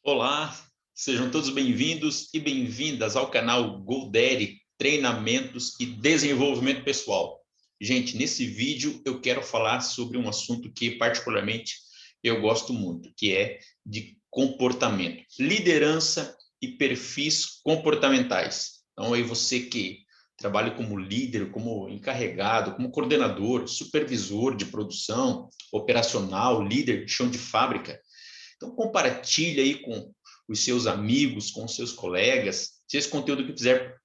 Olá, sejam todos bem-vindos e bem-vindas ao canal GoDaddy Treinamentos e Desenvolvimento Pessoal. Gente, nesse vídeo eu quero falar sobre um assunto que particularmente eu gosto muito, que é de comportamento, liderança e perfis comportamentais. Então, aí você que trabalha como líder, como encarregado, como coordenador, supervisor de produção, operacional, líder de chão de fábrica, então, compartilhe aí com os seus amigos, com os seus colegas. Se esse conteúdo que fizer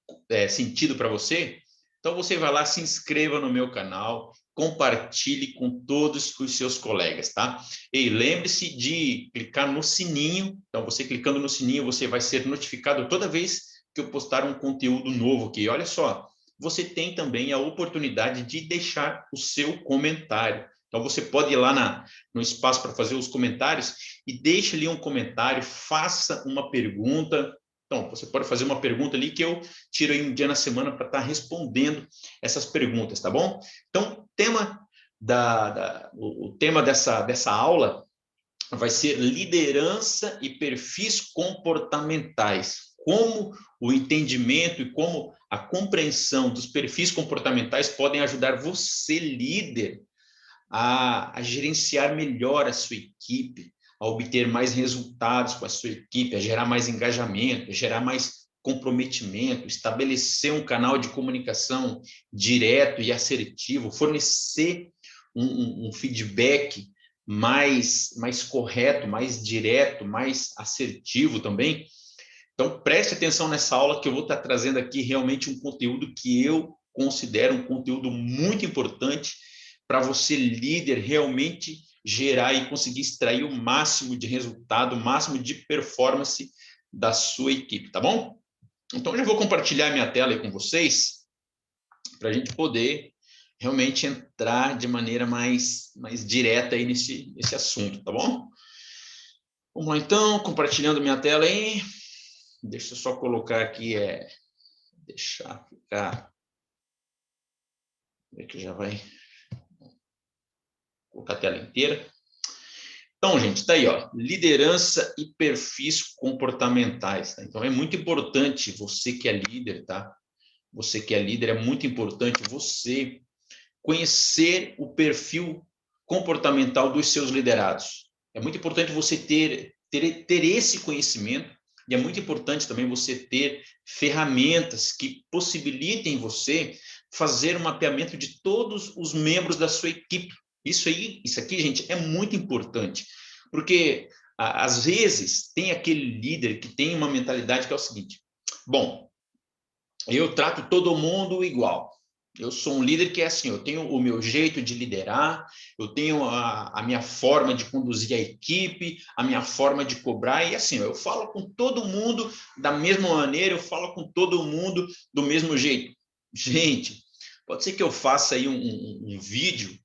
sentido para você, então você vai lá, se inscreva no meu canal, compartilhe com todos os seus colegas, tá? E lembre-se de clicar no sininho. Então, você clicando no sininho, você vai ser notificado toda vez que eu postar um conteúdo novo aqui. Olha só, você tem também a oportunidade de deixar o seu comentário. Então, você pode ir lá no espaço para fazer os comentários e deixe ali um comentário, faça uma pergunta. Então, você pode fazer uma pergunta ali que eu tiro aí um dia na semana para estar respondendo essas perguntas, tá bom? Então, o tema dessa aula vai ser liderança e perfis comportamentais. Como o entendimento e como a compreensão dos perfis comportamentais podem ajudar você, líder, a gerenciar melhor a sua equipe, a obter mais resultados com a sua equipe, a gerar mais engajamento, a gerar mais comprometimento, estabelecer um canal de comunicação direto e assertivo, fornecer um feedback mais correto, mais direto, mais assertivo também. Então, preste atenção nessa aula que eu vou estar trazendo aqui realmente um conteúdo que eu considero um conteúdo muito importante para você, líder, realmente gerar e conseguir extrair o máximo de resultado, o máximo de performance da sua equipe, tá bom? Então, eu já vou compartilhar minha tela aí com vocês para a gente poder realmente entrar de maneira mais direta aí nesse assunto, tá bom? Vamos lá, então, compartilhando minha tela aí. Deixa eu só colocar aqui, deixar ficar, que já vai colocar a tela inteira. Então, gente, está aí, ó, liderança e perfis comportamentais. Tá? Então, é muito importante você que é líder, tá? Você que é líder, é muito importante você conhecer o perfil comportamental dos seus liderados. É muito importante você ter esse conhecimento e é muito importante também você ter ferramentas que possibilitem você fazer um mapeamento de todos os membros da sua equipe. Isso aqui, gente, é muito importante, porque às vezes tem aquele líder que tem uma mentalidade que é o seguinte: bom, eu trato todo mundo igual. Eu sou um líder que é assim, eu tenho o meu jeito de liderar, eu tenho a minha forma de conduzir a equipe, a minha forma de cobrar, e assim, eu falo com todo mundo da mesma maneira, eu falo com todo mundo do mesmo jeito. Gente, pode ser que eu faça aí um vídeo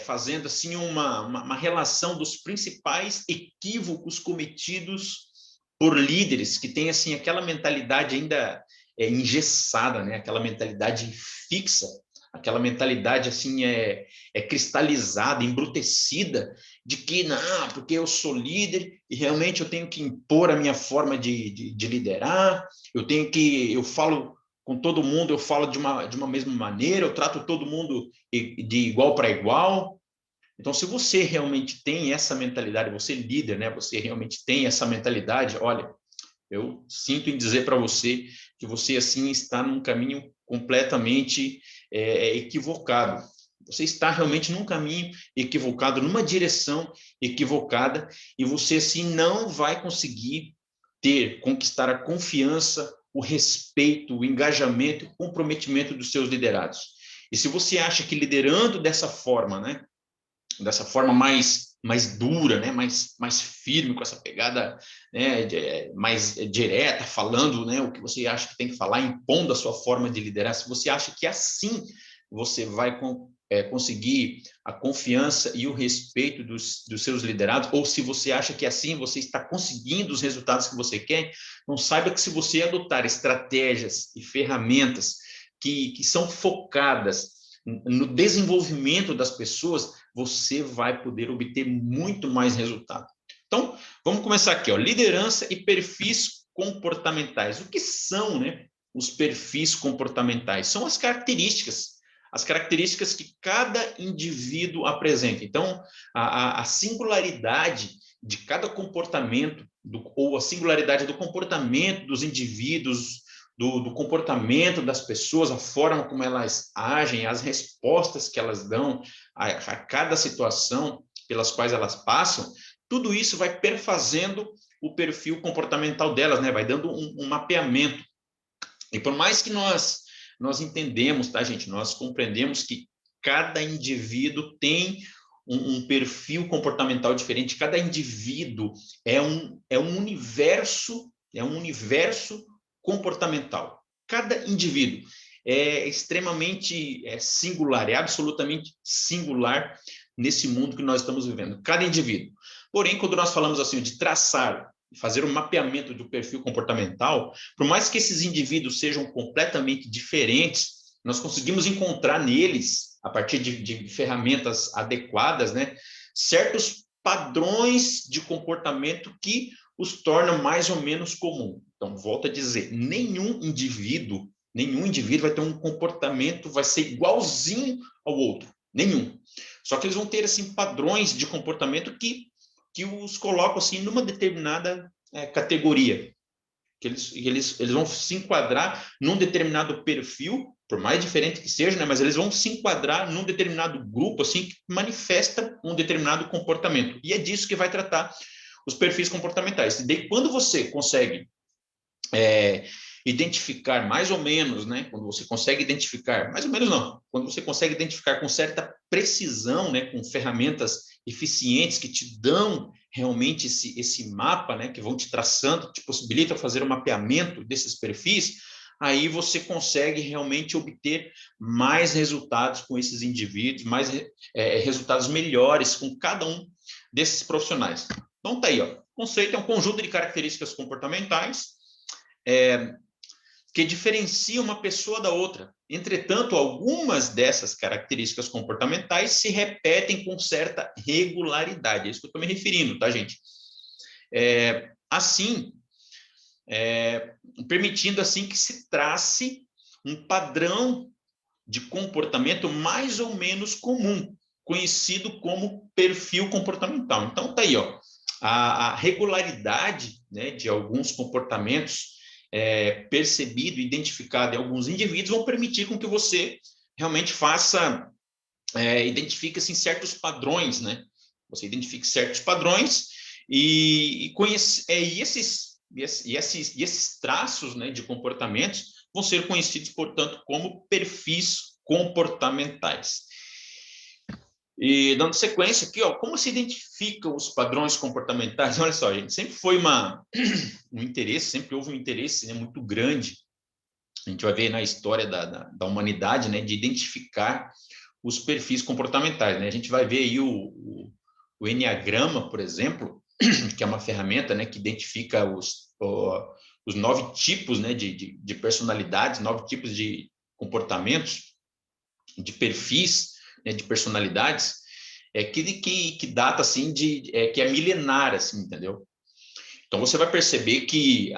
fazendo assim uma relação dos principais equívocos cometidos por líderes que têm assim aquela mentalidade ainda engessada, né? Aquela mentalidade fixa, aquela mentalidade assim cristalizada, embrutecida, de que não, porque eu sou líder e realmente eu tenho que impor a minha forma de liderar, eu falo com todo mundo, eu falo de uma mesma maneira, eu trato todo mundo de igual para igual. Então, se você realmente tem essa mentalidade, você é líder, né? Você realmente tem essa mentalidade, olha, eu sinto em dizer para você que você, assim, está num caminho completamente equivocado. Você está realmente num caminho equivocado, numa direção equivocada, e você, assim, não vai conseguir conquistar a confiança, o respeito, o engajamento, o comprometimento dos seus liderados. E se você acha que liderando dessa forma, né, dessa forma mais dura, né, mais firme, com essa pegada, né, mais direta, falando, né, o que você acha que tem que falar, impondo a sua forma de liderar, se você acha que assim você vai conseguir a confiança e o respeito dos seus liderados, ou se você acha que assim você está conseguindo os resultados que você quer, não saiba que se você adotar estratégias e ferramentas que são focadas no desenvolvimento das pessoas, você vai poder obter muito mais resultado. Então, vamos começar aqui, ó, liderança e perfis comportamentais. O que são, né, os perfis comportamentais? São as características que cada indivíduo apresenta. Então, a singularidade de cada comportamento, ou a singularidade do comportamento dos indivíduos, do comportamento das pessoas, a forma como elas agem, as respostas que elas dão a cada situação pelas quais elas passam, tudo isso vai perfazendo o perfil comportamental delas, né? Vai dando um mapeamento. E por mais que nós entendemos, tá, gente? Nós compreendemos que cada indivíduo tem um perfil comportamental diferente, cada indivíduo é um universo, comportamental. Cada indivíduo é extremamente singular, é absolutamente singular nesse mundo que nós estamos vivendo, cada indivíduo. Porém, quando nós falamos assim de traçar, fazer um mapeamento do perfil comportamental, por mais que esses indivíduos sejam completamente diferentes, nós conseguimos encontrar neles, a partir de ferramentas adequadas, né, certos padrões de comportamento que os tornam mais ou menos comum. Então, volto a dizer, nenhum indivíduo vai ter um comportamento, vai ser igualzinho ao outro, nenhum. Só que eles vão ter assim padrões de comportamento que os colocam assim numa determinada categoria, que eles vão se enquadrar num determinado perfil, por mais diferente que seja, né, mas eles vão se enquadrar num determinado grupo assim que manifesta um determinado comportamento. E é disso que vai tratar os perfis comportamentais. E daí, quando você consegue identificar mais ou menos, né? Quando você consegue identificar, mais ou menos não, quando você consegue identificar com certa precisão, né? Com ferramentas eficientes que te dão realmente esse mapa, né? Que vão te traçando, te possibilita fazer o mapeamento desses perfis, aí você consegue realmente obter mais resultados com esses indivíduos, mais resultados melhores com cada um desses profissionais. Então tá aí, ó. O conceito é um conjunto de características comportamentais que diferencia uma pessoa da outra. Entretanto, algumas dessas características comportamentais se repetem com certa regularidade. É isso que eu estou me referindo, tá, gente? Assim, permitindo assim que se trace um padrão de comportamento mais ou menos comum, conhecido como perfil comportamental. Então, tá aí, ó, a regularidade, né, de alguns comportamentos percebido, identificado em alguns indivíduos, vão permitir com que você realmente faça, identifique assim, certos padrões, né? Você identifique certos padrões e esses traços, né, de comportamentos vão ser conhecidos, portanto, como perfis comportamentais. E dando sequência aqui, ó, como se identificam os padrões comportamentais? Olha só, gente, sempre foi um interesse, sempre houve um interesse, né, muito grande. A gente vai ver na história da humanidade, né, de identificar os perfis comportamentais, né? A gente vai ver aí o Enneagrama, por exemplo, que é uma ferramenta, né, que identifica os 9 tipos, né, de personalidades, 9 tipos de comportamentos, de perfis, né, de personalidades, que data assim que é milenar, assim, entendeu? Então você vai perceber que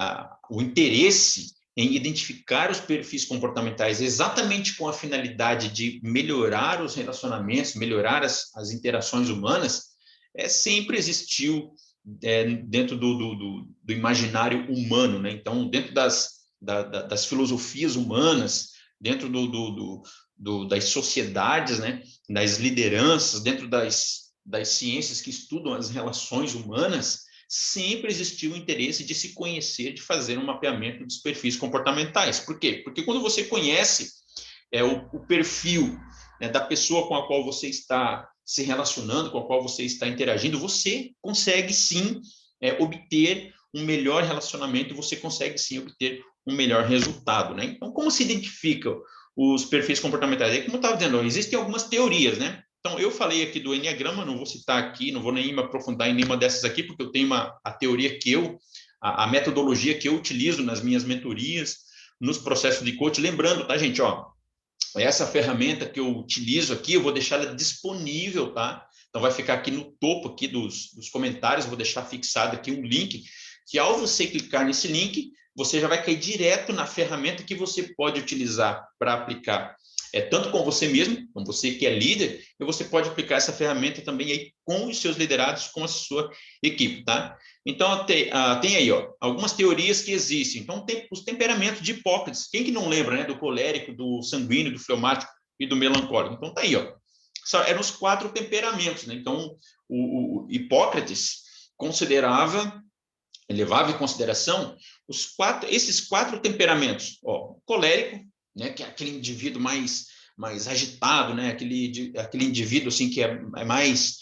o interesse em identificar os perfis comportamentais exatamente com a finalidade de melhorar os relacionamentos, melhorar as interações humanas, sempre existiu dentro do imaginário humano, né? Então, dentro das filosofias humanas, dentro das sociedades, né? Das lideranças, dentro das ciências que estudam as relações humanas, sempre existiu o interesse de se conhecer, de fazer um mapeamento dos perfis comportamentais. Por quê? Porque quando você conhece o perfil, né, da pessoa com a qual você está se relacionando, com a qual você está interagindo, você consegue sim obter um melhor relacionamento, você consegue sim obter um melhor resultado, né? Então, como se identificam os perfis comportamentais? Como eu estava dizendo, existem algumas teorias, né? Então, eu falei aqui do Enneagrama, não vou citar aqui, não vou nem me aprofundar em nenhuma dessas aqui, porque eu tenho a teoria que a metodologia que eu utilizo nas minhas mentorias, nos processos de coaching. Lembrando, tá, gente, ó, essa ferramenta que eu utilizo aqui, eu vou deixar ela disponível, tá? Então, vai ficar aqui no topo aqui dos comentários, vou deixar fixado aqui um link, que ao você clicar nesse link, você já vai cair direto na ferramenta que você pode utilizar para aplicar, tanto com você mesmo, com você que é líder, e você pode aplicar essa ferramenta também aí com os seus liderados, com a sua equipe, tá? Então, tem aí, ó, algumas teorias que existem. Então, tem os temperamentos de Hipócrates. Quem que não lembra, né, do colérico, do sanguíneo, do fleumático e do melancólico? Então, tá aí, ó. Eram os 4 temperamentos, né? Então, o Hipócrates levava em consideração esses 4 temperamentos. Ó, o colérico, né, que é aquele indivíduo mais agitado, né, aquele indivíduo assim que é mais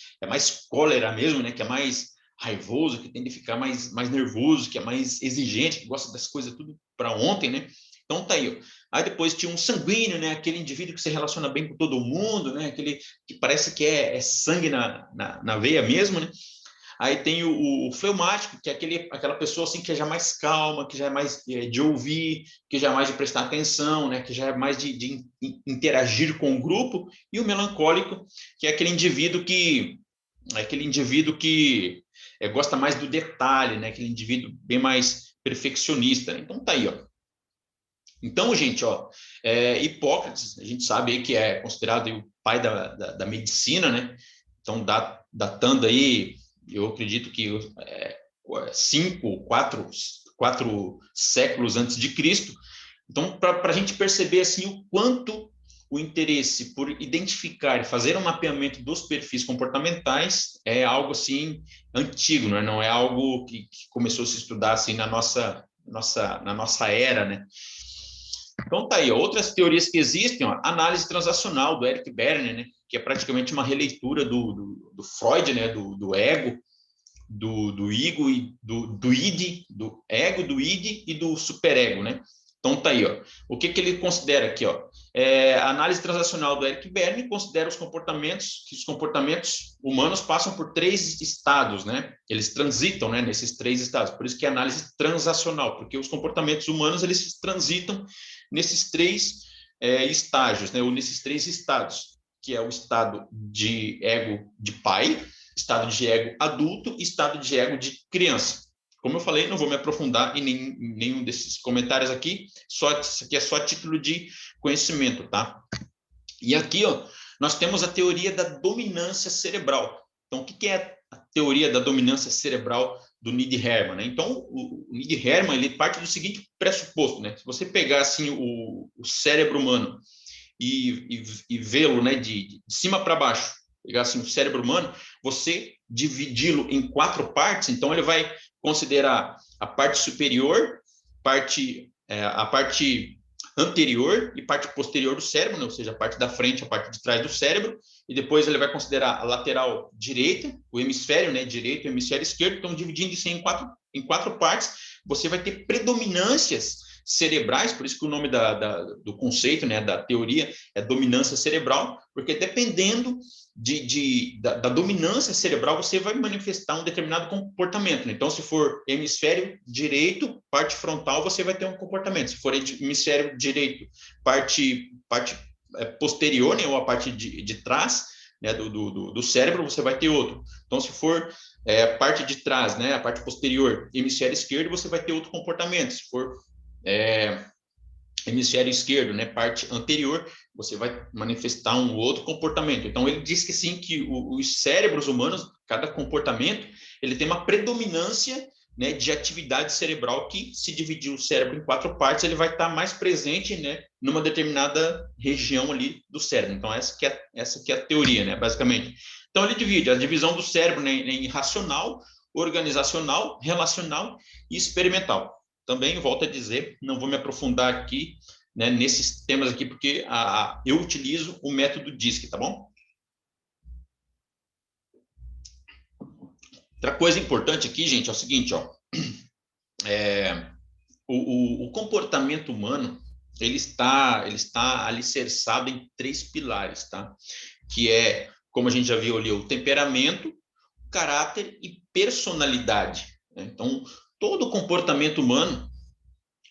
cólera mesmo, né, que é mais raivoso, que tende a ficar mais nervoso, que é mais exigente, que gosta das coisas tudo para ontem, né? Então tá aí, ó. Aí depois tinha um sanguíneo, né, aquele indivíduo que se relaciona bem com todo mundo, né, aquele que parece que é sangue na veia mesmo, né? Aí tem o fleumático, que é aquela pessoa assim que já é mais calma, que já é mais de ouvir, que já é mais de prestar atenção, né? Que já é mais de interagir com o grupo. E o melancólico, que é aquele indivíduo que gosta mais do detalhe, né? Aquele indivíduo bem mais perfeccionista. Então tá aí, ó. Então, gente, ó, Hipócrates, a gente sabe aí que é considerado o pai da medicina, né? Então, datando aí, eu acredito que 4 séculos antes de Cristo. Então, para a gente perceber assim o quanto o interesse por identificar e fazer um mapeamento dos perfis comportamentais é algo assim antigo, né? Não é algo que começou a se estudar assim na nossa era, né? Então tá aí, ó, outras teorias que existem, ó, análise transacional do Eric Berne, né, que é praticamente uma releitura do Freud, né, do ego, do ego e do id, do ego, do id e do superego, né? Então tá aí, ó. O que ele considera aqui, ó? A análise transacional do Eric Berne considera os comportamentos humanos passam por 3 estados, né? Eles transitam, né, nesses 3 estados. Por isso que é análise transacional, porque os comportamentos humanos eles transitam nesses 3 estágios, né? Ou nesses 3 estados, que é o estado de ego de pai, estado de ego adulto e estado de ego de criança. Como eu falei, não vou me aprofundar em nenhum desses comentários aqui, isso aqui é só título de conhecimento, tá? E aqui, ó, nós temos a teoria da dominância cerebral. Então, o que é a teoria da dominância cerebral do Nied Hermann, né? Então, o Nied Hermann, ele parte do seguinte pressuposto, né? Se você pegar, assim, o cérebro humano e vê-lo, né, de cima para baixo, pegar assim o cérebro humano, você dividi-lo em 4 partes, então ele vai considerar a parte superior, a parte anterior e parte posterior do cérebro, né? Ou seja, a parte da frente, a parte de trás do cérebro, e depois ele vai considerar a lateral direita, o hemisfério, né, direito e o hemisfério esquerdo. Então, dividindo isso em quatro partes, você vai ter predominâncias cerebrais, por isso que o nome do conceito, né, da teoria é dominância cerebral, porque dependendo da dominância cerebral, você vai manifestar um determinado comportamento. Então, se for hemisfério direito, parte frontal, você vai ter um comportamento. Se for hemisfério direito, parte posterior, né, ou a parte de trás, né, do cérebro, você vai ter outro. Então, se for parte de trás, né, a parte posterior, hemisfério esquerdo, você vai ter outro comportamento. Se for hemisfério esquerdo, né, parte anterior, você vai manifestar um outro comportamento. Então, ele diz que sim, que os cérebros humanos, cada comportamento, ele tem uma predominância, né, de atividade cerebral que, se dividir o cérebro em 4 partes, ele vai estar mais presente, né, numa determinada região ali do cérebro. Então, essa que é a teoria, né, basicamente. Então, ele divide a divisão do cérebro, né, em racional, organizacional, relacional e experimental. Também, volto a dizer, não vou me aprofundar aqui, né, nesses temas aqui, porque eu utilizo o método DISC, tá bom? Outra coisa importante aqui, gente, é o seguinte, ó, o comportamento humano, ele está alicerçado em 3 pilares, tá? Que é, como a gente já viu ali, o temperamento, caráter e personalidade, né? Então, todo comportamento humano,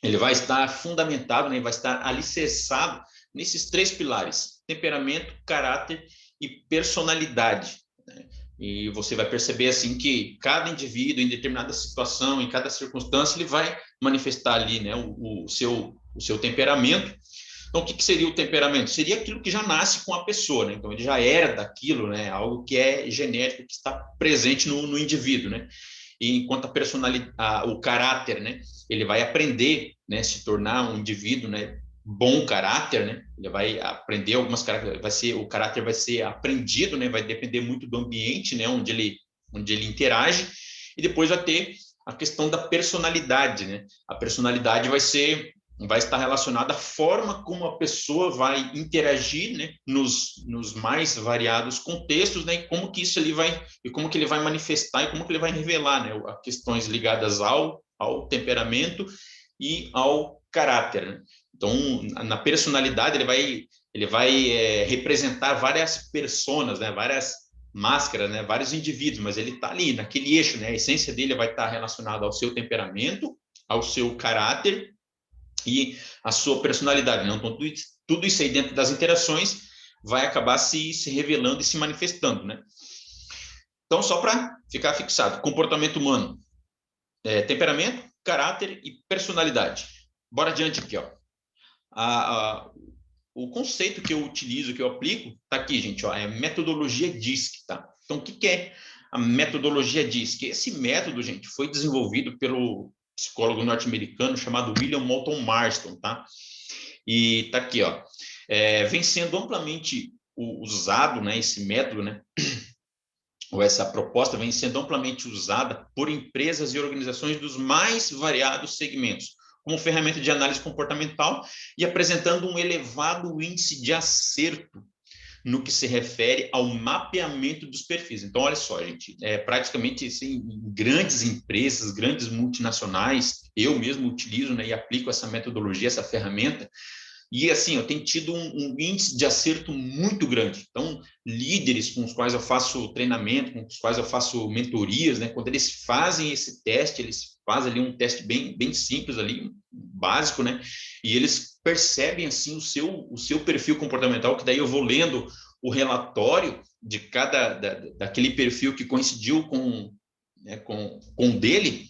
ele vai estar fundamentado, né, vai estar alicerçado nesses 3 pilares: temperamento, caráter e personalidade. né? E você vai perceber assim que cada indivíduo, em determinada situação, em cada circunstância, ele vai manifestar ali, né, o seu temperamento. Então, o que seria o temperamento? Seria aquilo que já nasce com a pessoa, né? Então, ele já era daquilo, né? Algo que é genético, que está presente no indivíduo, né? E enquanto a personalidade, o caráter, né? Ele vai aprender, né? Se tornar um indivíduo, né? Bom caráter, né? Ele vai aprender algumas características, o caráter vai ser aprendido, né? Vai depender muito do ambiente, né? Onde ele interage, e depois vai ter a questão da personalidade, né? A personalidade vai estar relacionada à forma como a pessoa vai interagir, né, nos mais variados contextos, né, e como que isso e como que ele vai manifestar e como que ele vai revelar, né, questões ligadas ao temperamento e ao caráter, né? Então, na personalidade ele vai representar várias personas, né, várias máscaras, né, vários indivíduos, mas ele está ali naquele eixo, né? A essência dele vai estar relacionada ao seu temperamento, ao seu caráter e a sua personalidade. Não? Então, tudo isso aí dentro das interações vai acabar se revelando e se manifestando, né? Então, só para ficar fixado, comportamento humano, temperamento, caráter e personalidade. Bora adiante aqui, ó. O conceito que eu utilizo, que eu aplico, tá aqui, gente, ó, é metodologia DISC, tá? Então, o que é a metodologia DISC? Esse método, gente, foi desenvolvido pelo psicólogo norte-americano chamado William Moulton Marston, tá? E tá aqui, ó, vem sendo amplamente usado, né, esse método, né, ou essa proposta vem sendo amplamente usada por empresas e organizações dos mais variados segmentos, como ferramenta de análise comportamental e apresentando um elevado índice de acerto no que se refere ao mapeamento dos perfis. Então, olha só, gente, praticamente assim, grandes empresas, grandes multinacionais, eu mesmo utilizo, né, e aplico essa metodologia, essa ferramenta, e assim, eu tenho tido um índice de acerto muito grande. Então, líderes com os quais eu faço treinamento, com os quais eu faço mentorias, né, quando eles fazem esse teste, eles fazem ali um teste bem simples ali, básico, né, e eles percebem assim o seu perfil comportamental, que daí eu vou lendo o relatório de daquele perfil que coincidiu né, com o dele.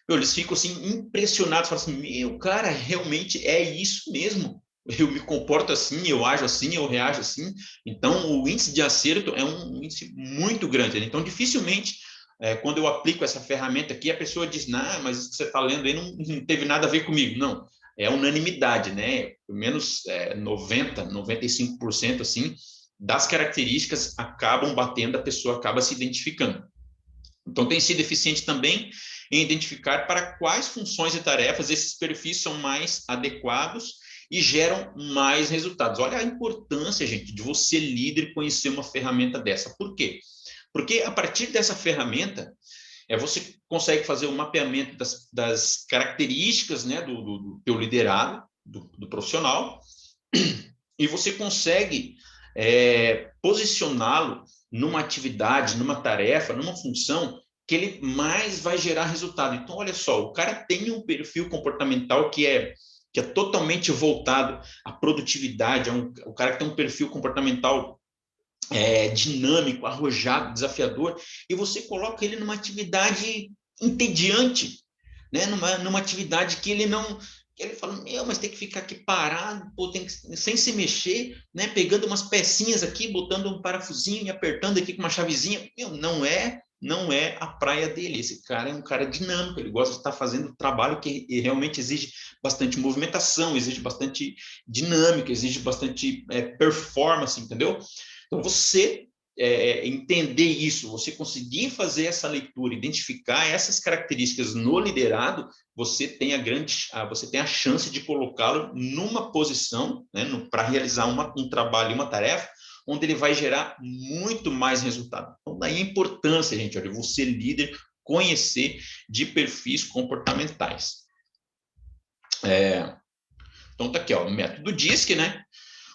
Eles ficam assim impressionados, falam assim, meu, cara, realmente é isso mesmo. Eu me comporto assim, eu ajo assim, eu reajo assim. Então, o índice de acerto é um índice muito grande. Então, dificilmente, quando eu aplico essa ferramenta aqui, a pessoa diz, não, mas isso que você está lendo aí não teve nada a ver comigo. Não, é unanimidade, né? Pelo menos 90, 95% assim, das características acabam batendo, a pessoa acaba se identificando. Então, tem sido eficiente também em identificar para quais funções e tarefas esses perfis são mais adequados e geram mais resultados. Olha a importância, gente, de você, líder, conhecer uma ferramenta dessa. Por quê? Porque a partir dessa ferramenta, você consegue fazer o mapeamento das características, né, do teu liderado, do profissional, e você consegue posicioná-lo numa atividade, numa tarefa, numa função que ele mais vai gerar resultado. Então, olha só, o cara tem um perfil comportamental que é totalmente voltado à produtividade, o cara que tem um perfil comportamental dinâmico, arrojado, desafiador, e você coloca ele numa atividade entediante, né? numa atividade que ele não... Ele fala, mas tem que ficar aqui parado, pô, tem que, sem se mexer, né? Pegando umas pecinhas aqui, botando um parafusinho e apertando aqui com uma chavezinha. Não é a praia dele. Esse cara é um cara dinâmico, ele gosta de estar fazendo trabalho que realmente exige bastante movimentação, exige bastante dinâmica, exige bastante performance, entendeu? Então, você entender isso, você conseguir fazer essa leitura, identificar essas características no liderado, você tem a chance de colocá-lo numa posição, né, para realizar um trabalho, uma tarefa, onde ele vai gerar muito mais resultado. Então, daí a importância, gente, olha, você líder, conhecer de perfis comportamentais. Então, tá aqui, ó, o método DISC, né?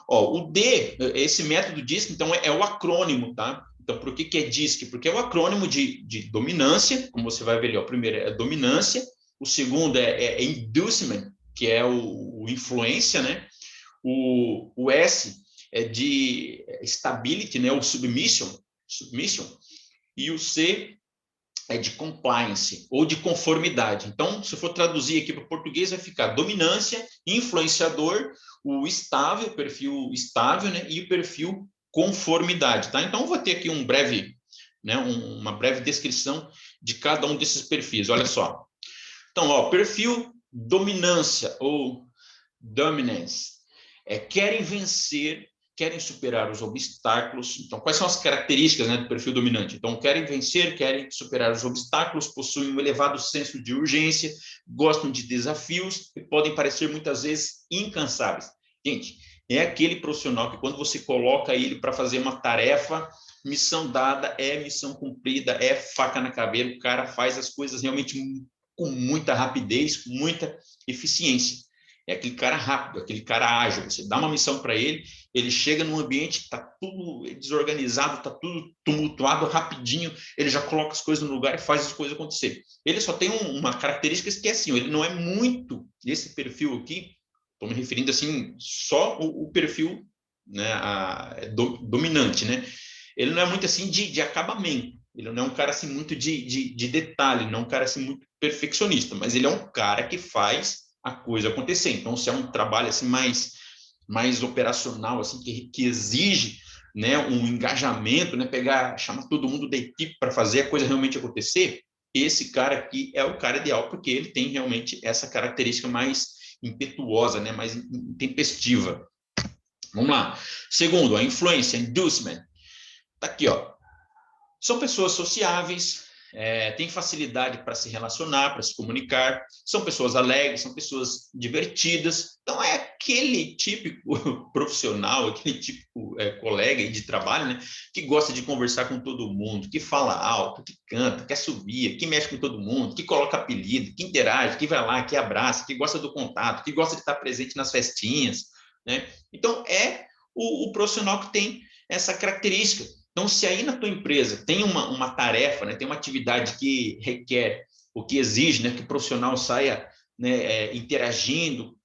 Ó, o D, esse método DISC, então, é o acrônimo, tá? Então, por que é DISC? Porque é o acrônimo de dominância, como você vai ver ali, ó, o primeiro é dominância, o segundo é inducement, que é o influência, né? O S é de stability, né? O submission, E o C é de compliance ou de conformidade. Então, se for traduzir aqui para o português, vai ficar dominância, influenciador, o estável, perfil estável, né? E o perfil conformidade, tá? Então, vou ter aqui um breve, né? Uma breve descrição de cada um desses perfis. Olha só. Então, ó, perfil dominância ou dominance. Querem vencer, querem superar os obstáculos. Então, quais são as características, né, do perfil dominante? Então, querem vencer, querem superar os obstáculos, possuem um elevado senso de urgência, gostam de desafios e podem parecer muitas vezes incansáveis. Gente, é aquele profissional que quando você coloca ele para fazer uma tarefa, missão dada, é missão cumprida, é faca na caveira, o cara faz as coisas realmente com muita rapidez, com muita eficiência. É aquele cara rápido, aquele cara ágil. Você dá uma missão para ele, ele chega num ambiente que está tudo desorganizado, está tudo tumultuado, rapidinho, ele já coloca as coisas no lugar e faz as coisas acontecer. Ele só tem uma característica que é assim, ele não é muito esse perfil aqui, estou me referindo assim, só o perfil, né, dominante, né? Ele não é muito assim de acabamento, ele não é um cara assim muito de detalhe, não é um cara assim muito perfeccionista, mas ele é um cara que faz a coisa acontecer. Então, se é um trabalho assim mais operacional, assim que exige, né, um engajamento, né, chamar todo mundo da equipe para fazer a coisa realmente acontecer, esse cara aqui é o cara ideal, porque ele tem realmente essa característica mais impetuosa, né, mais intempestiva. Vamos lá. Segundo, a influência, inducement. Tá aqui, ó. São pessoas sociáveis, têm facilidade para se relacionar, para se comunicar, são pessoas alegres, são pessoas divertidas. Então, é aquele típico profissional, aquele típico colega de trabalho, né, que gosta de conversar com todo mundo, que fala alto, que canta, que assobia, que mexe com todo mundo, que coloca apelido, que interage, que vai lá, que abraça, que gosta do contato, que gosta de estar presente nas festinhas, né? Então, é o profissional que tem essa característica. Então, se aí na tua empresa tem uma tarefa, né, tem uma atividade que requer, o que exige, né, que o profissional saia, né, interagindo,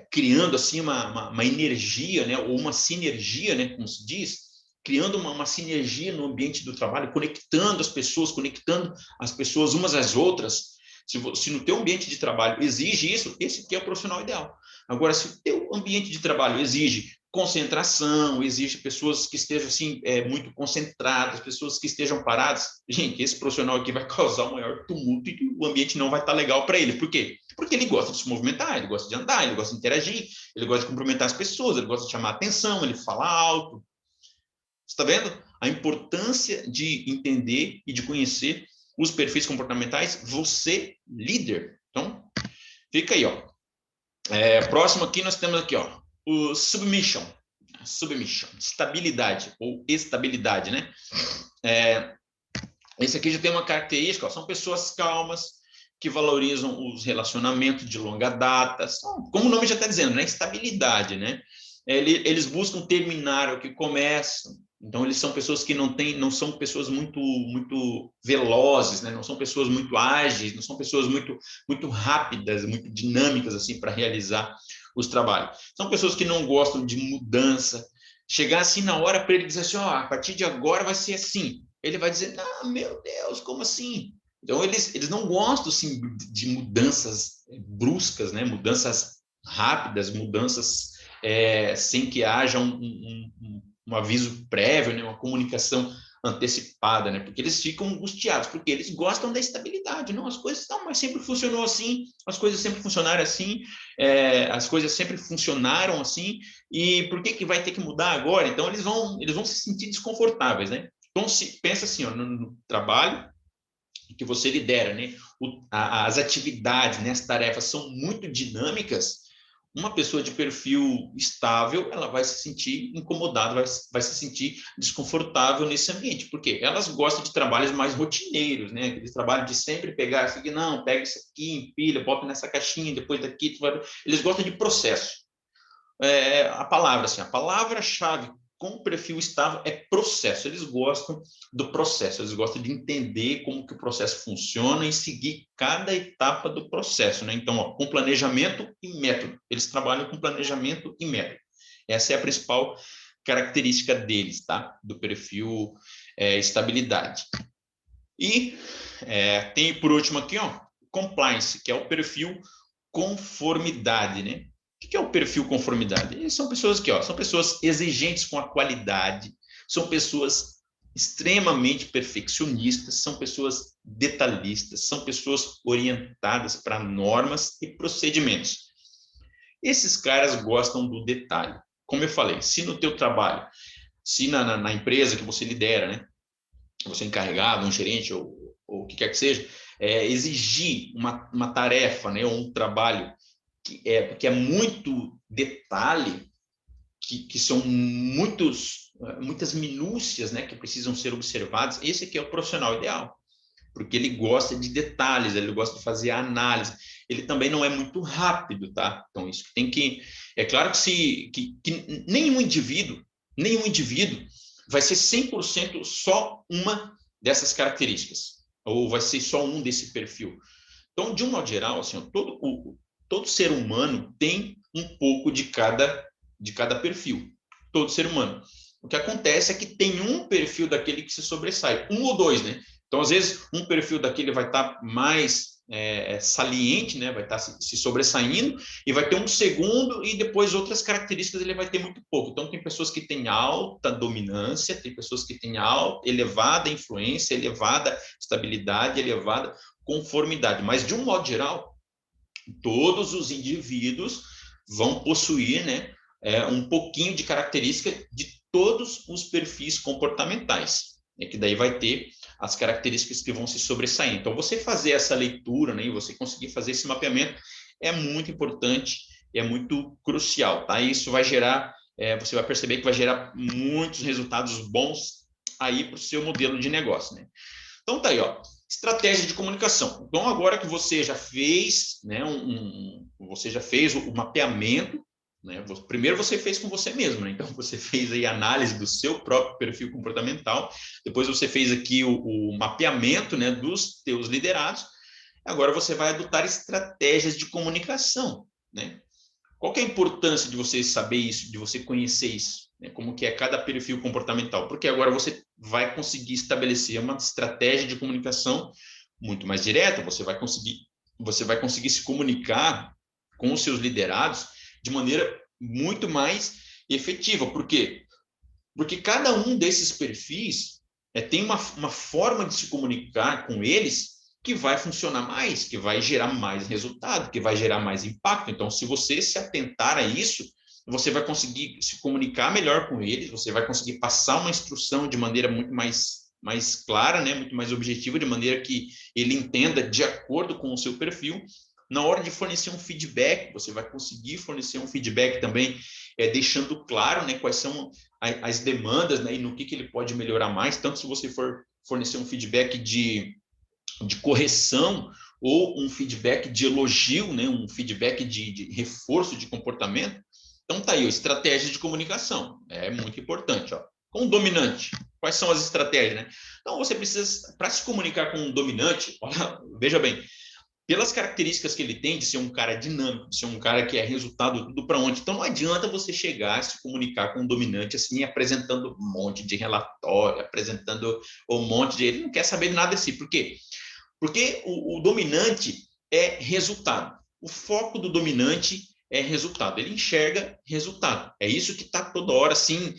criando assim uma energia, né, ou uma sinergia, né, como se diz, criando uma sinergia no ambiente do trabalho, conectando as pessoas umas às outras. Se no teu ambiente de trabalho exige isso, esse aqui é o profissional ideal. Agora, se o teu ambiente de trabalho exige concentração, exige pessoas que estejam assim, muito concentradas, pessoas que estejam paradas. Gente, esse profissional aqui vai causar o maior tumulto e o ambiente não vai estar legal para ele. Por quê? Porque ele gosta de se movimentar, ele gosta de andar, ele gosta de interagir, ele gosta de cumprimentar as pessoas, ele gosta de chamar atenção, ele fala alto. Você está vendo a importância de entender e de conhecer os perfis comportamentais? Você, líder. Então, fica aí, ó. Próximo aqui, nós temos aqui, ó, o submission, estabilidade ou estabilidade, né? Esse aqui já tem uma característica, ó, são pessoas calmas, que valorizam os relacionamentos de longa data, como o nome já está dizendo, né? Estabilidade, né? Eles buscam terminar o que começam. Então, eles são pessoas que não são pessoas muito velozes, né? Não são pessoas muito ágeis, não são pessoas muito rápidas, muito dinâmicas assim para realizar os trabalhos. São pessoas que não gostam de mudança. Chegar assim na hora para ele dizer assim, ó, a partir de agora vai ser assim. Ele vai dizer, não, meu Deus, como assim? Então, eles não gostam assim, de mudanças bruscas, né? Mudanças rápidas, mudanças sem que haja um aviso prévio, né? Uma comunicação antecipada, né? Porque eles ficam angustiados, porque eles gostam da estabilidade, não? As coisas não, mas sempre funcionou assim, as coisas sempre funcionaram assim, as coisas sempre funcionaram assim, e por que vai ter que mudar agora? Então eles vão se sentir desconfortáveis, né? Então se pensa assim, ó, no trabalho que você lidera, né? As atividades, né? As tarefas são muito dinâmicas. Uma pessoa de perfil estável, ela vai se sentir incomodada, vai se sentir desconfortável nesse ambiente, porque elas gostam de trabalhos mais rotineiros, né? Aquele trabalho de sempre pegar assim, não, pega isso aqui, empilha, bota nessa caixinha, depois daqui, eles gostam de processo. A palavra, assim, a palavra-chave com o perfil estável é processo. Eles gostam do processo, eles gostam de entender como que o processo funciona e seguir cada etapa do processo, né? Então, ó, com planejamento e método. Eles trabalham com planejamento e método. Essa é a principal característica deles, tá? Do perfil estabilidade. E tem por último aqui, ó, compliance, que é o perfil conformidade, né? O que é o perfil conformidade? Eles são pessoas que, ó, são pessoas exigentes com a qualidade, são pessoas extremamente perfeccionistas, são pessoas detalhistas, são pessoas orientadas para normas e procedimentos. Esses caras gostam do detalhe. Como eu falei, se no teu trabalho, se na empresa que você lidera, né, você é encarregado, um gerente ou o que quer que seja, exigir uma tarefa, né, ou um trabalho que é muito detalhe, que são muitas minúcias, né, que precisam ser observadas, esse aqui é o profissional ideal, porque ele gosta de detalhes, ele gosta de fazer a análise, ele também não é muito rápido, tá? Então, isso tem que... É claro que nenhum indivíduo vai ser 100% só uma dessas características, ou vai ser só um desse perfil. Então, de um modo geral, assim, todo ser humano tem um pouco de cada perfil. Todo ser humano. O que acontece é que tem um perfil daquele que se sobressai, um ou dois, né? Então, às vezes, um perfil daquele vai estar mais saliente, né? Vai estar se sobressaindo, e vai ter um segundo, e depois outras características ele vai ter muito pouco. Então, tem pessoas que têm alta dominância, tem pessoas que têm elevada influência, elevada estabilidade, elevada conformidade. Mas, de um modo geral, todos os indivíduos vão possuir, né, um pouquinho de característica de todos os perfis comportamentais. Que daí vai ter as características que vão se sobressair. Então, você fazer essa leitura, né, e você conseguir fazer esse mapeamento é muito importante, é muito crucial, tá? E isso vai gerar, você vai perceber que vai gerar muitos resultados bons aí para o seu modelo de negócio, né? Então tá aí, ó, estratégia de comunicação. Então agora que você já fez, né, você já fez o mapeamento, né? Primeiro você fez com você mesmo, né? Então você fez aí a análise do seu próprio perfil comportamental, depois você fez aqui o mapeamento, né, dos teus liderados. Agora você vai adotar estratégias de comunicação, né? Qual que é a importância de você saber isso, de você conhecer isso, né? Como que é cada perfil comportamental? Porque agora você vai conseguir estabelecer uma estratégia de comunicação muito mais direta, você vai conseguir se comunicar com os seus liderados de maneira muito mais efetiva. Por quê? Porque cada um desses perfis tem uma forma de se comunicar com eles que vai funcionar mais, que vai gerar mais resultado, que vai gerar mais impacto. Então, se você se atentar a isso, você vai conseguir se comunicar melhor com eles, você vai conseguir passar uma instrução de maneira muito mais clara, né, muito mais objetiva, de maneira que ele entenda de acordo com o seu perfil. Na hora de fornecer um feedback, você vai conseguir fornecer um feedback também, deixando claro, né, quais são as demandas, né, e no que ele pode melhorar mais, tanto se você for fornecer um feedback de correção ou um feedback de elogio, né, um feedback de reforço de comportamento. Então tá aí, ó, estratégia de comunicação, é muito importante, ó. Com o dominante, quais são as estratégias, né? Então você precisa, para se comunicar com um dominante, olha, veja bem, pelas características que ele tem de ser um cara dinâmico, de ser um cara que é resultado tudo para onde. Então não adianta você chegar a se comunicar com um dominante assim, apresentando um monte de relatório, apresentando um monte de... Ele não quer saber de nada assim. Por quê? Porque o dominante é resultado. O foco do dominante é resultado. Ele enxerga resultado. É isso que está toda hora assim,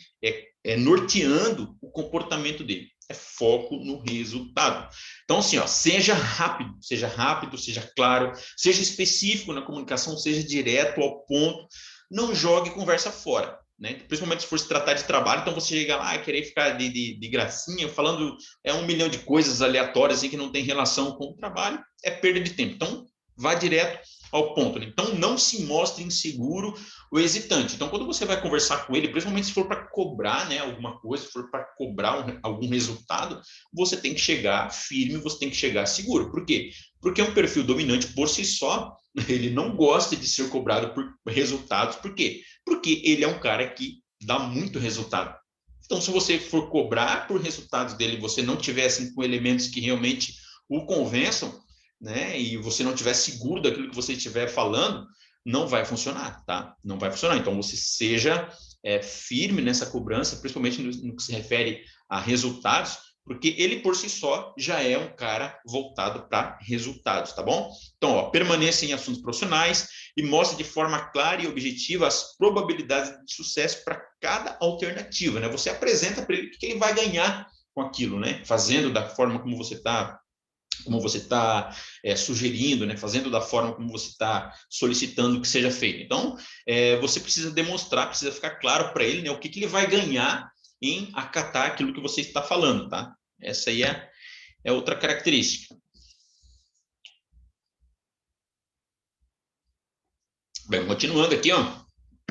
norteando o comportamento dele. É foco no resultado. Então, assim, ó, seja rápido, seja claro, seja específico na comunicação, seja direto ao ponto. Não jogue conversa fora. Né? Principalmente se for se tratar de trabalho, então você chega lá e querer ficar de gracinha, falando 1 milhão de coisas aleatórias assim, que não tem relação com o trabalho, é perda de tempo. Então, vá direto ao ponto. Né? Então, não se mostre inseguro ou hesitante. Então, quando você vai conversar com ele, principalmente se for para cobrar, né, alguma coisa, se for para cobrar algum resultado, você tem que chegar firme, você tem que chegar seguro. Por quê? Porque um perfil dominante, por si só, ele não gosta de ser cobrado por resultados. Por quê? Porque ele é um cara que dá muito resultado. Então, se você for cobrar por resultados dele, você não tiver assim, com elementos que realmente o convençam, né, e você não tiver seguro daquilo que você estiver falando, não vai funcionar, tá? Não vai funcionar. Então, você seja firme nessa cobrança, principalmente no que se refere a resultados, porque ele por si só já é um cara voltado para resultados, tá bom? Então, ó, permaneça em assuntos profissionais e mostre de forma clara e objetiva as probabilidades de sucesso para cada alternativa, né? Você apresenta para ele o que ele vai ganhar com aquilo, né? Fazendo da forma como você está sugerindo, né? Fazendo da forma como você está solicitando que seja feito. Então, você precisa demonstrar, precisa ficar claro para ele, né, o que ele vai ganhar em acatar aquilo que você está falando, tá? Essa aí é outra característica. Bem, continuando aqui, ó.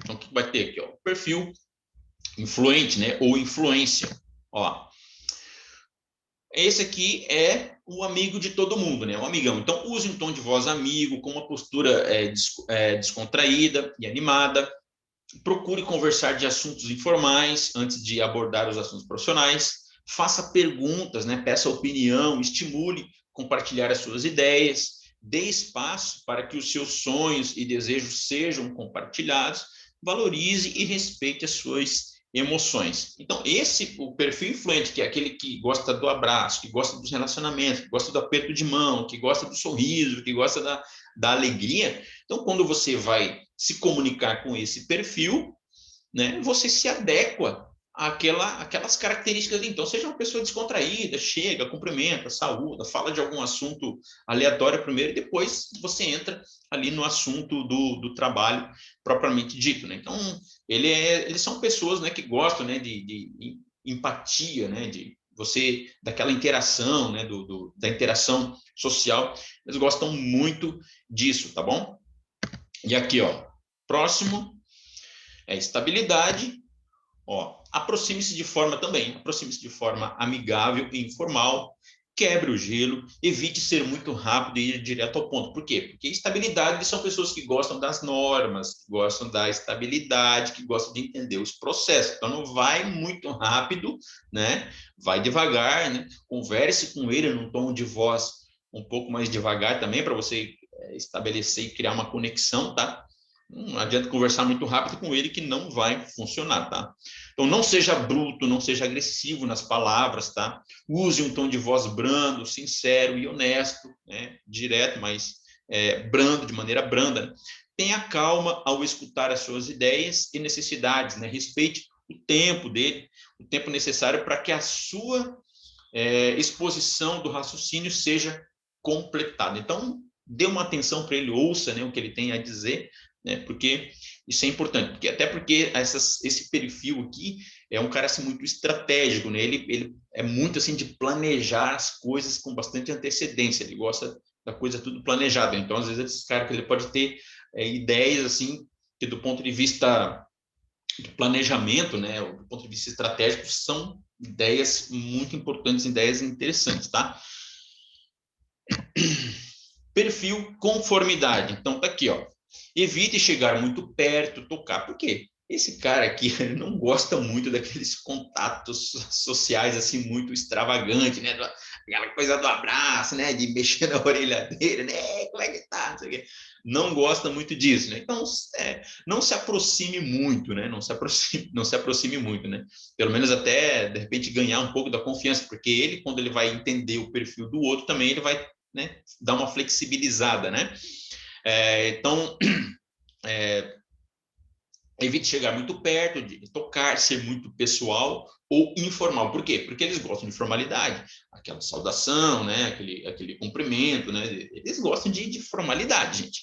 Então, o que vai ter aqui, ó? Perfil influente, né? Ou influência. Ó, esse aqui é o amigo de todo mundo, né? O amigão. Então, use um tom de voz amigo, com uma postura descontraída e animada. Procure conversar de assuntos informais antes de abordar os assuntos profissionais. Faça perguntas, né? Peça opinião, estimule compartilhar as suas ideias. Dê espaço para que os seus sonhos e desejos sejam compartilhados. Valorize e respeite as suas emoções. Então, o perfil influente, que é aquele que gosta do abraço, que gosta dos relacionamentos, que gosta do aperto de mão, que gosta do sorriso, que gosta da alegria. Então, quando você vai se comunicar com esse perfil, né, você se adequa àquelas características. Então, seja uma pessoa descontraída, chega, cumprimenta, saúda, fala de algum assunto aleatório primeiro, e depois você entra ali no assunto do trabalho propriamente dito, né? Então, eles são pessoas, né, que gostam, né, de empatia, né, daquela interação, né, da interação social. Eles gostam muito disso, tá bom? E aqui, ó, próximo é estabilidade. Ó, aproxime-se de forma amigável e informal, quebre o gelo, evite ser muito rápido e ir direto ao ponto. Por quê? Porque estabilidade são pessoas que gostam das normas, que gostam da estabilidade, que gostam de entender os processos. Então, não vai muito rápido, né? Vai devagar, né? Converse com ele num tom de voz um pouco mais devagar também, para você estabelecer e criar uma conexão, tá? Não adianta conversar muito rápido com ele que não vai funcionar, tá? Então, não seja bruto, não seja agressivo nas palavras, tá? Use um tom de voz brando, sincero e honesto, né? Direto, mas brando, de maneira branda. Né? Tenha calma ao escutar as suas ideias e necessidades, né? Respeite o tempo dele, o tempo necessário para que a sua exposição do raciocínio seja completada. Então, dê uma atenção para ele, ouça, né, o que ele tem a dizer, né, porque isso é importante, até porque esse perfil aqui é um cara assim, muito estratégico, né, ele é muito assim de planejar as coisas com bastante antecedência, ele gosta da coisa tudo planejada, então às vezes esse cara que ele pode ter ideias assim, que do ponto de vista de planejamento, né, do ponto de vista estratégico, são ideias muito importantes, ideias interessantes, tá? Perfil conformidade. Então, tá aqui, ó. Evite chegar muito perto, tocar. Por quê? Esse cara aqui ele não gosta muito daqueles contatos sociais assim muito extravagantes, né? Aquela coisa do abraço, né? De mexer na orelha dele, né? Como é que tá? Não sei o quê. Não gosta muito disso, né? Então, não se aproxime muito, né? Não se aproxime muito, né? Pelo menos até, de repente, ganhar um pouco da confiança, porque ele, quando ele vai entender o perfil do outro, também ele vai, né, dar uma flexibilizada, né? Então, evite chegar muito perto, de tocar, ser muito pessoal ou informal. Por quê? Porque eles gostam de formalidade, aquela saudação, né? aquele cumprimento, né? Eles gostam de formalidade, gente.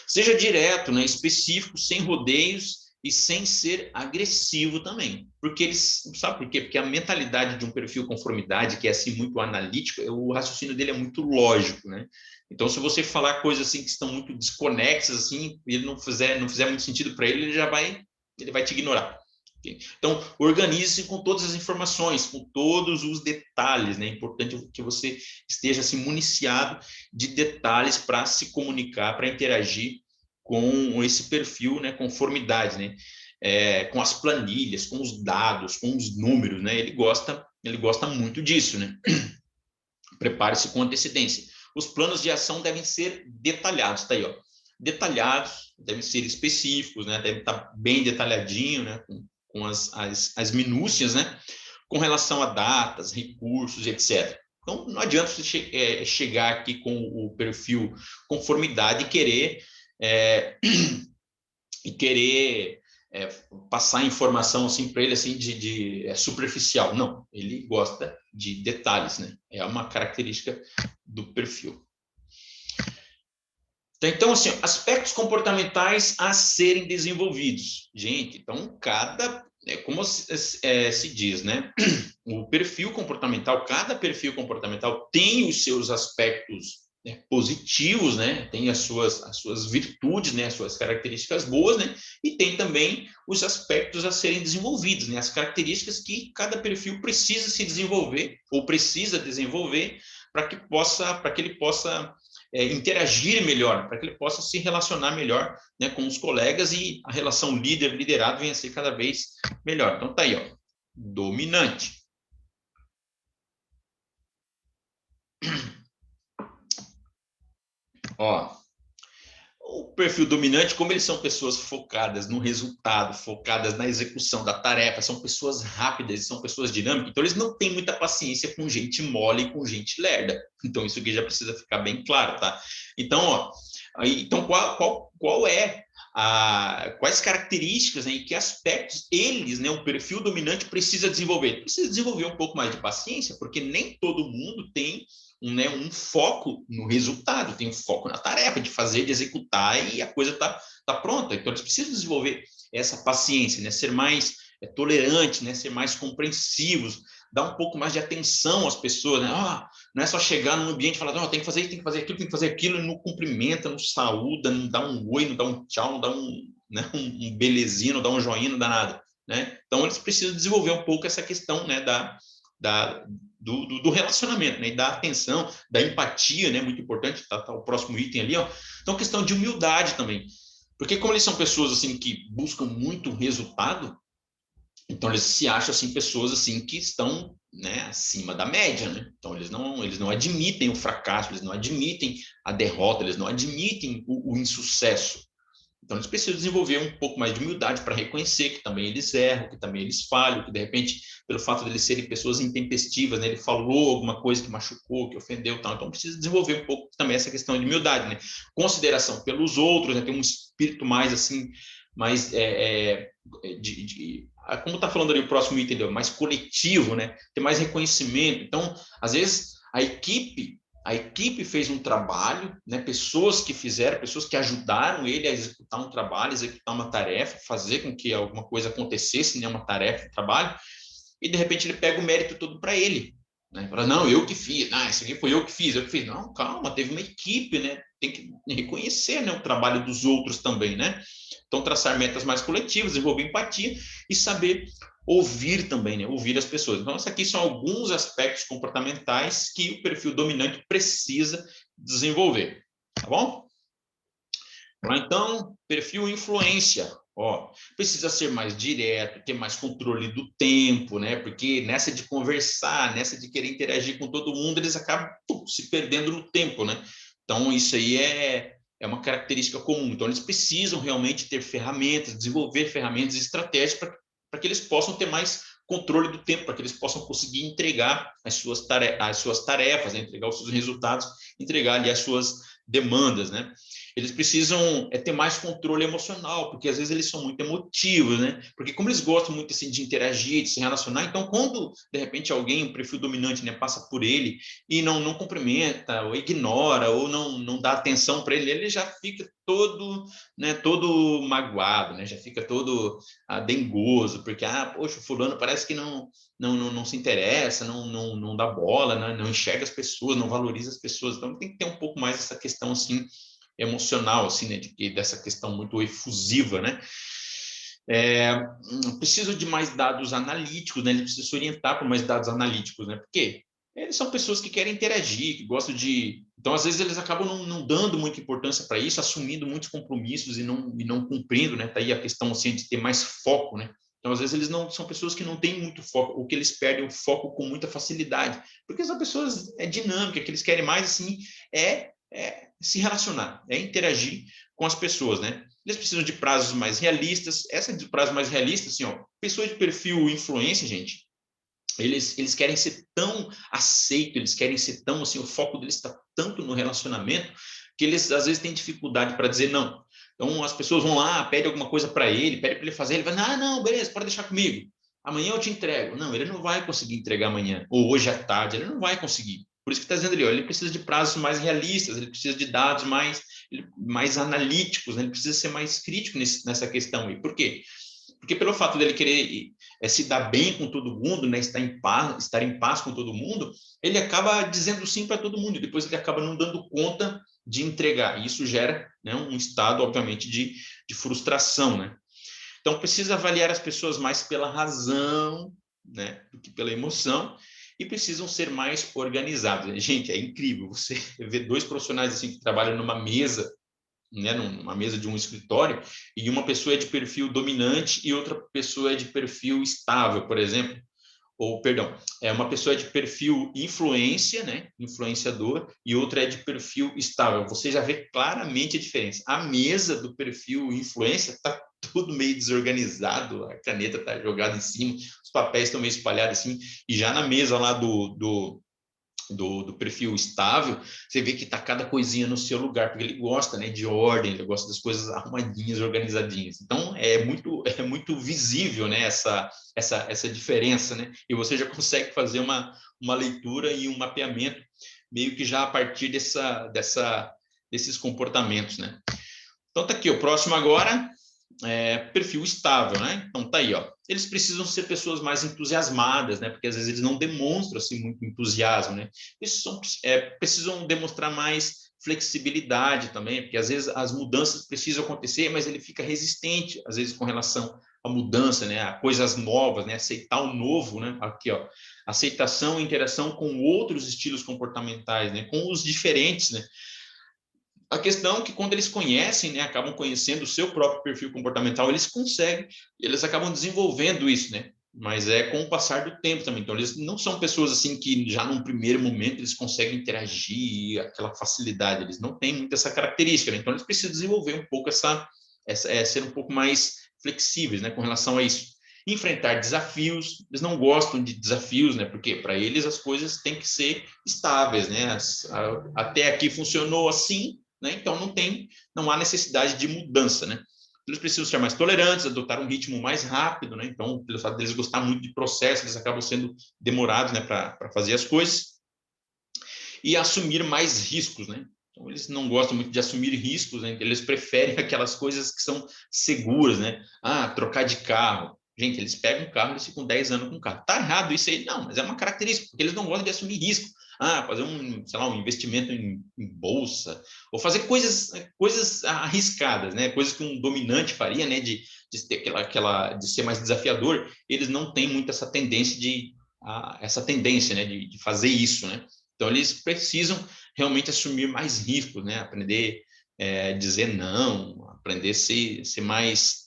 Seja direto, né? Específico, sem rodeios e sem ser agressivo também. Porque eles, sabe por quê? Porque a mentalidade de um perfil conformidade, que é assim muito analítico, o raciocínio dele é muito lógico, né? Então, se você falar coisas assim que estão muito desconexas, assim, e ele não fizer muito sentido para ele, ele vai te ignorar. Okay? Então, organize-se com todas as informações, com todos os detalhes, né? É importante que você esteja assim, municiado de detalhes para se comunicar, para interagir com esse perfil, né? Conformidade, né? Com as planilhas, com os dados, com os números, né? Ele gosta muito disso, né? Prepare-se com antecedência. Os planos de ação devem ser detalhados, tá aí, ó. Detalhados, devem ser específicos, né? Deve estar bem detalhadinho, né? Com as minúcias, né? com relação a datas, recursos, etc. Então, não adianta você chegar aqui com o perfil conformidade e querer passar informação assim para ele assim de superficial. Não, ele gosta de detalhes, né? É uma característica do perfil. Então, assim, aspectos comportamentais a serem desenvolvidos. Gente, então, como se diz, né? O perfil comportamental, cada perfil comportamental tem os seus aspectos, né, positivos, né? Tem as suas virtudes, né? As suas características boas, né? E tem também os aspectos a serem desenvolvidos, né? As características que cada perfil precisa se desenvolver ou precisa desenvolver para que ele possa interagir melhor, para que ele possa se relacionar melhor, né, com os colegas e a relação líder-liderado venha a ser cada vez melhor. Então tá aí, ó, dominante. Ó, o perfil dominante, como eles são pessoas focadas no resultado, focadas na execução da tarefa, são pessoas rápidas, são pessoas dinâmicas, então eles não têm muita paciência com gente mole e com gente lerda. Então isso aqui já precisa ficar bem claro, tá? Então, ó, então qual é quais características, né, e que aspectos eles, né, o perfil dominante precisa desenvolver? Precisa desenvolver um pouco mais de paciência, porque nem todo mundo tem um foco no resultado, tem um foco na tarefa de fazer, de executar e a coisa tá pronta. Então, eles precisam desenvolver essa paciência, né? Ser mais tolerante, né? Ser mais compreensivos, dar um pouco mais de atenção às pessoas, né? Não é só chegar num ambiente e falar, tem que fazer isso, tem que fazer aquilo, tem que fazer aquilo, e não cumprimenta, não saúda, não dá um oi, não dá um tchau, não dá né, um belezinha, não dá um joinha, não dá nada, né? Então, eles precisam desenvolver um pouco essa questão, né, do relacionamento, né? E da atenção, da empatia, né? Muito importante, tá o próximo item ali, ó. Então, questão de humildade também. Porque como eles são pessoas, assim, que buscam muito resultado, então eles se acham, assim, pessoas, assim, que estão, né, acima da média, né? Então, eles não admitem o fracasso, eles não admitem a derrota, eles não admitem o insucesso. Então, eles precisam desenvolver um pouco mais de humildade para reconhecer que também eles erram, que também eles falham, que de repente, pelo fato de eles serem pessoas intempestivas, né, ele falou alguma coisa que machucou, que ofendeu, tal. Então, precisa desenvolver um pouco também essa questão de humildade, né? Consideração pelos outros, né? Ter um espírito mais assim, mais como está falando ali o próximo item, mais coletivo, né? Ter mais reconhecimento. Então, às vezes, a equipe fez um trabalho, né? Pessoas que ajudaram ele a executar um trabalho, executar uma tarefa, fazer com que alguma coisa acontecesse, né? Uma tarefa, um trabalho, e de repente ele pega o mérito todo para ele. Né? Fala, não, eu que fiz, isso aqui foi eu que fiz. Não, calma, teve uma equipe, né? Tem que reconhecer, né, o trabalho dos outros também, né? Então, traçar metas mais coletivas, desenvolver empatia e saber ouvir também, né? Ouvir as pessoas. Então, esses aqui são alguns aspectos comportamentais que o perfil dominante precisa desenvolver, tá bom? Então, perfil influência. Precisa ser mais direto, ter mais controle do tempo, né? Porque nessa de conversar, nessa de querer interagir com todo mundo, eles acabam se perdendo no tempo, né? Então, isso aí é uma característica comum. Então, eles precisam realmente ter ferramentas, desenvolver ferramentas e estratégias para que eles possam ter mais controle do tempo, para que eles possam conseguir entregar as suas tarefas, né? Entregar os seus resultados, entregar ali as suas demandas, né? Eles precisam ter mais controle emocional, porque às vezes eles são muito emotivos, né? Porque como eles gostam muito assim, de interagir, de se relacionar, então quando de repente alguém, um perfil dominante, né, passa por ele e não cumprimenta, ou ignora, ou não dá atenção para ele já fica todo, né, todo magoado, né? Já fica todo dengoso, porque poxa, o fulano parece que não se interessa, não dá bola, né? Não enxerga as pessoas, não valoriza as pessoas. Então tem que ter um pouco mais essa questão assim emocional, assim, né, dessa questão muito efusiva, né? Preciso de mais dados analíticos, né? Ele precisa se orientar para mais dados analíticos, né? Porque eles são pessoas que querem interagir, que gostam de... Então, às vezes, eles acabam não dando muita importância para isso, assumindo muitos compromissos e não cumprindo, né? Tá aí a questão, assim, de ter mais foco, né? Então, às vezes, eles não são pessoas que não têm muito foco, ou que eles perdem o foco com muita facilidade, porque são pessoas dinâmicas, que eles querem mais, assim, se relacionar, interagir com as pessoas, né? Eles precisam de prazos mais realistas. Essa de prazo mais realista, assim, pessoa de perfil influência, gente, eles querem ser tão aceitos, eles querem ser tão assim, o foco deles está tanto no relacionamento que eles às vezes têm dificuldade para dizer não. Então as pessoas vão lá, pedem alguma coisa para ele, pedem para ele fazer, ele vai, ah, não, beleza, pode deixar comigo. Amanhã eu te entrego. Não, ele não vai conseguir entregar amanhã, ou hoje à tarde, ele não vai conseguir. Por isso que está dizendo ali, ó, ele precisa de prazos mais realistas, ele precisa de dados mais analíticos, né? Ele precisa ser mais crítico nessa questão aí. Por quê? Porque pelo fato dele querer se dar bem com todo mundo, né, estar em paz com todo mundo, ele acaba dizendo sim para todo mundo, e depois ele acaba não dando conta de entregar. E isso gera, né, um estado, obviamente, de frustração, né? Então, precisa avaliar as pessoas mais pela razão, né, do que pela emoção, e precisam ser mais organizados. Gente, é incrível você ver dois profissionais assim que trabalham numa mesa, né, numa mesa de um escritório, e uma pessoa é de perfil dominante e outra pessoa é de perfil estável, por exemplo. Ou, perdão, é uma pessoa é de perfil influência, né, influenciador, e outra é de perfil estável. Você já vê claramente a diferença. A mesa do perfil influência está tudo meio desorganizado, a caneta está jogada em cima, os papéis estão meio espalhados assim, e já na mesa lá do perfil estável, você vê que está cada coisinha no seu lugar, porque ele gosta, né, de ordem, ele gosta das coisas arrumadinhas, organizadinhas. Então, é muito visível, né, essa diferença, né? E você já consegue fazer uma leitura e um mapeamento meio que já a partir desses comportamentos, né? Então, tá aqui, o próximo agora perfil estável, né? Então tá aí, ó. Eles precisam ser pessoas mais entusiasmadas, né? Porque às vezes eles não demonstram assim muito entusiasmo, né? Eles precisam demonstrar mais flexibilidade também, porque às vezes as mudanças precisam acontecer, mas ele fica resistente, às vezes com relação à mudança, né? A coisas novas, né? Aceitar o novo, né? Aqui, ó. Aceitação e interação com outros estilos comportamentais, né? Com os diferentes, né? A questão é que quando eles conhecem, né, acabam conhecendo o seu próprio perfil comportamental, eles conseguem, eles acabam desenvolvendo isso, né? Mas é com o passar do tempo também. Então, eles não são pessoas assim que já num primeiro momento eles conseguem interagir, aquela facilidade, eles não têm muito essa característica, né? Então, eles precisam desenvolver um pouco ser um pouco mais flexíveis, né, com relação a isso. Enfrentar desafios, eles não gostam de desafios, né? Porque para eles as coisas têm que ser estáveis, né? Até aqui funcionou assim, né? Então não há necessidade de mudança, né? Eles precisam ser mais tolerantes, adotar um ritmo mais rápido, né? Então, pelo fato deles gostar muito de processo, eles acabam sendo demorados, né, para fazer as coisas e assumir mais riscos, né? Então, eles não gostam muito de assumir riscos, né? Eles preferem aquelas coisas que são seguras, né? Ah, trocar de carro. Gente, eles pegam um carro e eles ficam 10 anos com o carro. Tá errado isso aí? Não, mas é uma característica, porque eles não gostam de assumir risco. Ah, fazer sei lá, um investimento em bolsa, ou fazer coisas arriscadas, né? Coisas que um dominante faria, né? De ter de ser mais desafiador. Eles não têm muito essa tendência, né? De fazer isso, né? Então, eles precisam realmente assumir mais riscos, né? Aprender a dizer não, aprender a ser mais,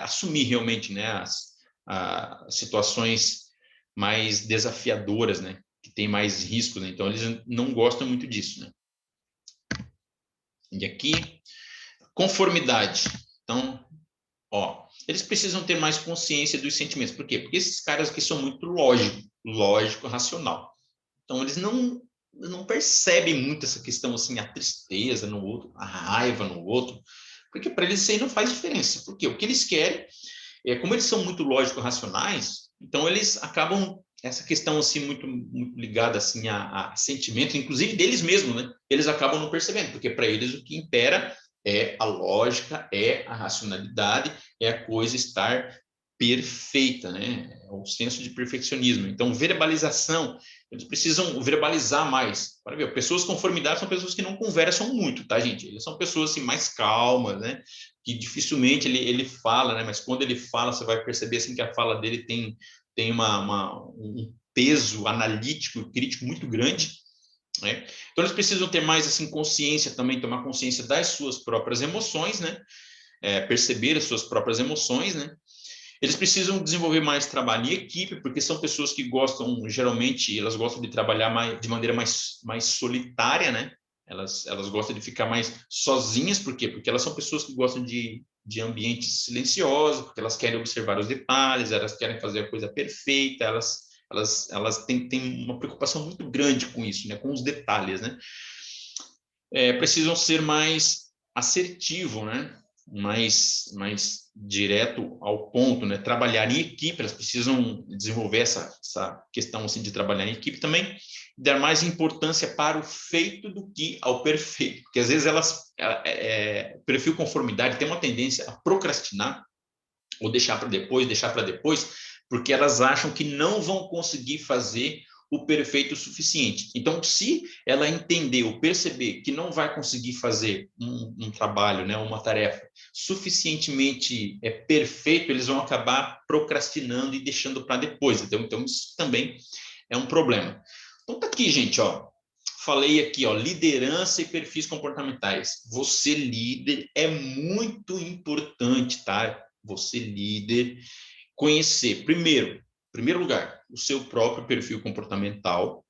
assumir realmente, né? As situações mais desafiadoras, né? Que tem mais riscos, né? Então, eles não gostam muito disso, né? E aqui, conformidade. Então, ó, eles precisam ter mais consciência dos sentimentos. Por quê? Porque esses caras aqui são muito lógico, racional. Então, eles não percebem muito essa questão, assim, a tristeza no outro, a raiva no outro, porque para eles isso aí não faz diferença. Porque o que eles querem, como eles são muito lógico-racionais, então eles acabam, essa questão, assim, muito ligada, assim, a sentimento, inclusive deles mesmos, né? Eles acabam não percebendo, porque para eles o que impera é a lógica, é a racionalidade, é a coisa estar perfeita, né? É o senso de perfeccionismo. Então, verbalização, eles precisam verbalizar mais. Para ver, pessoas com conformidade são pessoas que não conversam muito, tá, gente? Eles são pessoas assim mais calmas, né? Que dificilmente ele fala, né? Mas quando ele fala, você vai perceber assim que a fala dele tem um peso analítico e crítico muito grande, né? Então eles precisam ter mais assim consciência também, tomar consciência das suas próprias emoções, né? Perceber as suas próprias emoções, né? Eles precisam desenvolver mais trabalho em equipe, porque são pessoas que gostam, geralmente, elas gostam de trabalhar de maneira mais solitária, né? Elas gostam de ficar mais sozinhas, por quê? Porque elas são pessoas que gostam de ambientes silenciosos, porque elas querem observar os detalhes, elas querem fazer a coisa perfeita, elas elas têm uma preocupação muito grande com isso, né? Com os detalhes, né? Precisam ser mais assertivo, né? Mais direto ao ponto, né? Trabalhar em equipe, elas precisam desenvolver essa questão assim, de trabalhar em equipe também, dar mais importância para o feito do que ao perfeito, porque às vezes perfil conformidade tem uma tendência a procrastinar, ou deixar para depois, porque elas acham que não vão conseguir fazer o perfeito o suficiente. Então, se ela entender ou perceber que não vai conseguir fazer um trabalho, né, uma tarefa suficientemente perfeito, eles vão acabar procrastinando e deixando para depois. Então, isso também é um problema. Então, tá aqui, gente, ó. Falei aqui, ó, liderança e perfis comportamentais. Você líder é muito importante, tá? Você líder, conhecer, primeiro lugar, o seu próprio perfil comportamental.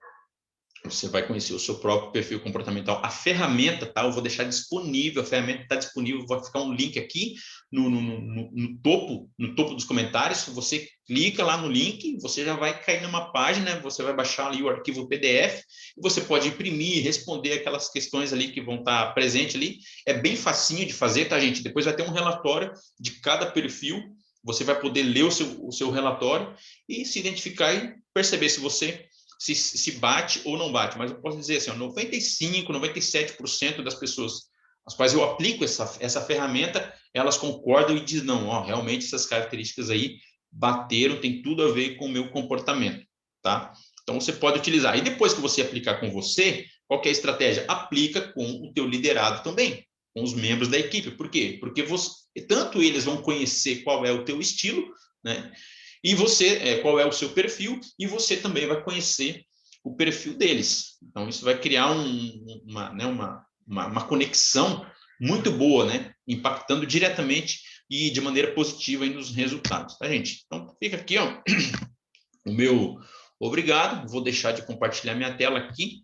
Você vai conhecer o seu próprio perfil comportamental. A ferramenta, tá? Eu vou deixar disponível, a ferramenta está disponível, vou ficar um link aqui no topo dos comentários. Você clica lá no link, você já vai cair numa página, você vai baixar ali o arquivo PDF, e você pode imprimir, responder aquelas questões ali que vão estar presentes ali. É bem facinho de fazer, tá, gente? Depois vai ter um relatório de cada perfil, você vai poder ler o seu relatório e se identificar e perceber se você se bate ou não bate, mas eu posso dizer assim, 95%, 97% das pessoas às quais eu aplico essa ferramenta, elas concordam e dizem, não, ó, realmente essas características aí bateram, tem tudo a ver com o meu comportamento, tá? Então, você pode utilizar. E depois que você aplicar com você, qual que é a estratégia? Aplica com o teu liderado também, com os membros da equipe. Por quê? Porque tanto eles vão conhecer qual é o teu estilo, né? E você, qual é o seu perfil, e você também vai conhecer o perfil deles. Então, isso vai criar uma conexão muito boa, né? Impactando diretamente e de maneira positiva aí nos resultados, tá, gente? Então, fica aqui, ó, o meu obrigado. Vou deixar de compartilhar minha tela aqui,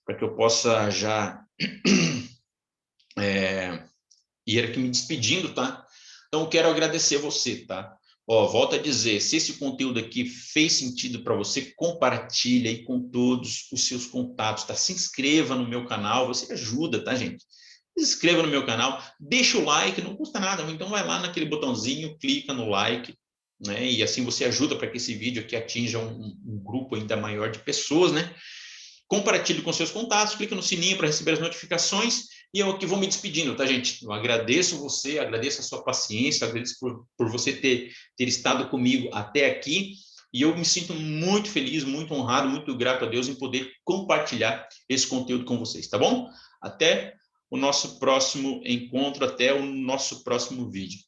para que eu possa já ir aqui me despedindo, tá? Então, eu quero agradecer você, tá? Ó, volto a dizer, se esse conteúdo aqui fez sentido para você, compartilha aí com todos os seus contatos, tá? Se inscreva no meu canal, você ajuda, tá, gente? Se inscreva no meu canal, deixa o like, não custa nada, então vai lá naquele botãozinho, clica no like, né? E assim você ajuda para que esse vídeo aqui atinja um grupo ainda maior de pessoas, né? Compartilhe com seus contatos, clica no sininho para receber as notificações, e eu aqui vou me despedindo, tá, gente? Eu agradeço você, agradeço a sua paciência, agradeço por você ter estado comigo até aqui, e eu me sinto muito feliz, muito honrado, muito grato a Deus em poder compartilhar esse conteúdo com vocês, tá bom? Até o nosso próximo encontro, até o nosso próximo vídeo.